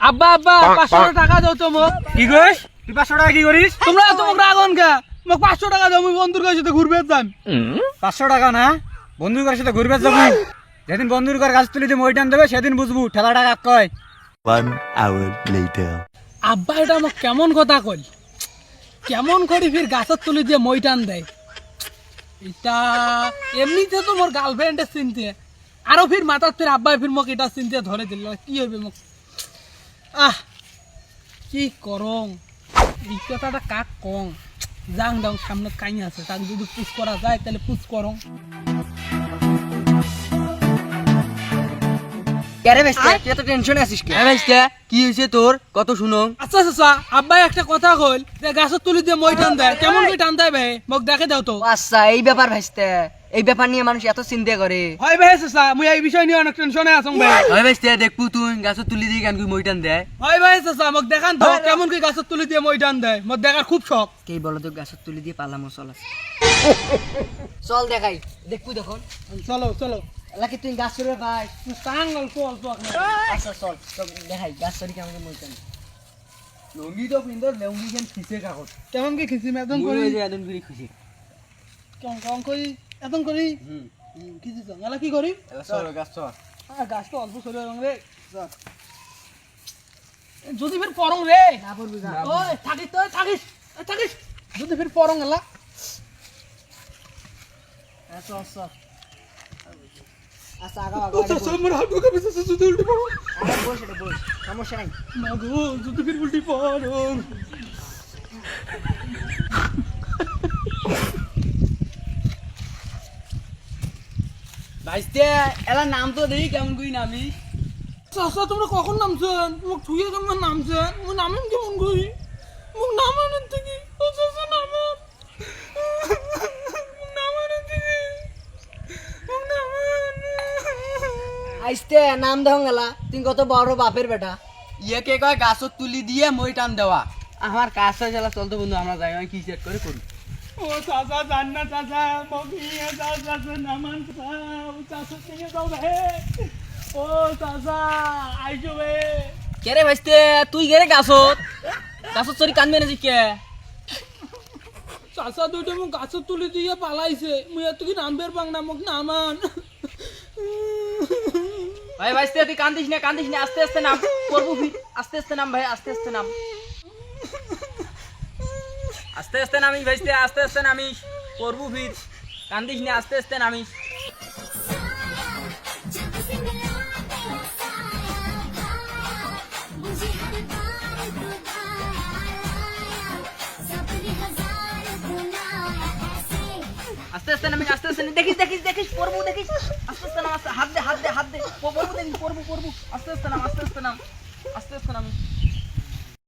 আব্বা আব্বা 500 টাকা দাও তো মোক। কি কইস তুই 500 টাকা কি করিস? তোমরা তো মোক রাগন কা, মোক 500 টাকা দাও, আমি বন্ধুর কাছে ঘুরবে যাম। 500 টাকা না, বন্ধুর কার সাথে ঘুরবে যাবো। যেদিন বন্ধুর কার গাছ তুলি দিয়ে মইটান দেবে সেদিন বুঝবো ঠেলা টাকা কয়। 1 hour later. আব্বা এটা মোক কেমন কথা কইল, কেমন করি ফির গাছের তুলি দিয়ে মই টান দেয়। এটা এমনিতে তো মোর গার্লফ্রেন্ডের চিনতে, আরো ফির মাথার ফির আব্বাই ফির মোক এটা চিনতে ধরে দিল, কি হইবে মোক। কি করং এই কথাটা কাক কং, যাং দাও সামনে কাই আছে, তাকে যদি পুষ করা যায় তাহলে পুষ করং। কেরে বেস্তে তুই এত টেনশনে আছিস কি? বেস্তে কি হইছে তোর কত শুনো? আচ্ছা আচ্ছা আব্বাই একটা কথা কইল যে গাছের তুলি দিয়ে মই টান দেয়, কেমন করে টান দেয় ভাই মোক দেখে দাও তো। আচ্ছা এই ব্যাপার ভাইস্তে, এই ব্যাপার নিয়ে মানুষ এত চিন্তা করে। হয় ভাই চাচা, মুই এই বিষয় নিয়ে অনেক টেনশনে আছং ভাই। হয় বেস্তে দেখবো তুই গাছত তুলি দিয়ে গান কই মইটান দেয়। হয় ভাই চাচা মোক দেখান তো কেমন করে গাছের তুলি দিয়ে মই টান দেয়, মোক দেখার খুব শখ। কে বলো তো গাছত তুলি দিয়ে পালা মশল আছে। চল দেখাই দেখবো তখন। চলো চলো লাকি তুই গাছ চড়ে ভাই। টাং অল্প অল্প আপনার। আচ্ছা চল চল দেখাই গাছ চড়ি কেমন মইটান। লঙ্গি তো পিন্দর লঙ্গি কেন খিসে কাগজ। কেমন কি খিচি মেদন করি, একদম করে খুশি। কেমন কেমন করি এতন করি খিচি জঙ্গালা কি করি। চল গাছ চল। গাছ তো অল্প চলে রং রে, যদি ফির পরং রে না পড়বি না। ওই থাকিস তো থাকিস থাকিস, যদি ফির পরং এলা। আচ্ছা আচ্ছা আচ্ছা আগা আগা আমার হাত ঢুকে গেছে, যদি উল্টি পরং। বস এটা বস সমস্যা নাই। না গো, যদি ফির উল্টি পরং। ভাইস্তে এলা নাম তো দেই কেমন কই নামি। চাচা তোমরা কখন নামছেন, মোক থুয়ে কেমন নামছেন, মুই নামেন কেমন করি, মোক নামানেন থেকে। ও চাচা নামান, মোক নামানেন থেকে, মোক নামান। আইস্তে নাম দেও গেলা তুই কত বড় বাপের বেটা। ইয়ে কে কয় গাছত তুলি দিয়ে মই টান দেওয়া। আমার কাজটা জ্বালা চলতো বন্ধু, আমরা যাই আমি কি চেক করে করি। ও চাচা জান না চাচা, মোক নিয়ে যাও চাচা, নামান চাচা, ও চাচা নিয়ে যাও রে। ও চাচা আইজো রে। কে রে ভাইস্তে তুই কে রে গাছত গাছত চড়ি কান মেরেছিস কে? চাচা দুইটা মোক গাছত তুলি দিয়ে পালাইছে, মুই এত কি নামবের পাং না, মোক নামান। ভাই ভাইস্তে তুই কান্দিস না আস্তে আস্তে নাম করবো ফির। আস্তে আস্তে নাম ভাই, আস্তে আস্তে নাম, আস্তে আস্তে নামিস ভাইস্তে, আস্তে আস্তে নামিস করবো ফির। কান্দিস না আস্তে আস্তে নামিস। আস্তে আস্তে নামিস, আস্তে আস্তে দেখিস দেখিস দেখিস পড়বো দেখিস। আস্তে আস্তে নাম, হাত দে হাত দে হাত দে পড়বো দেখিস, পড়বো আস্তে আস্তে নাম, আস্তে আস্তে নাম, আস্তে আস্তে নামিস।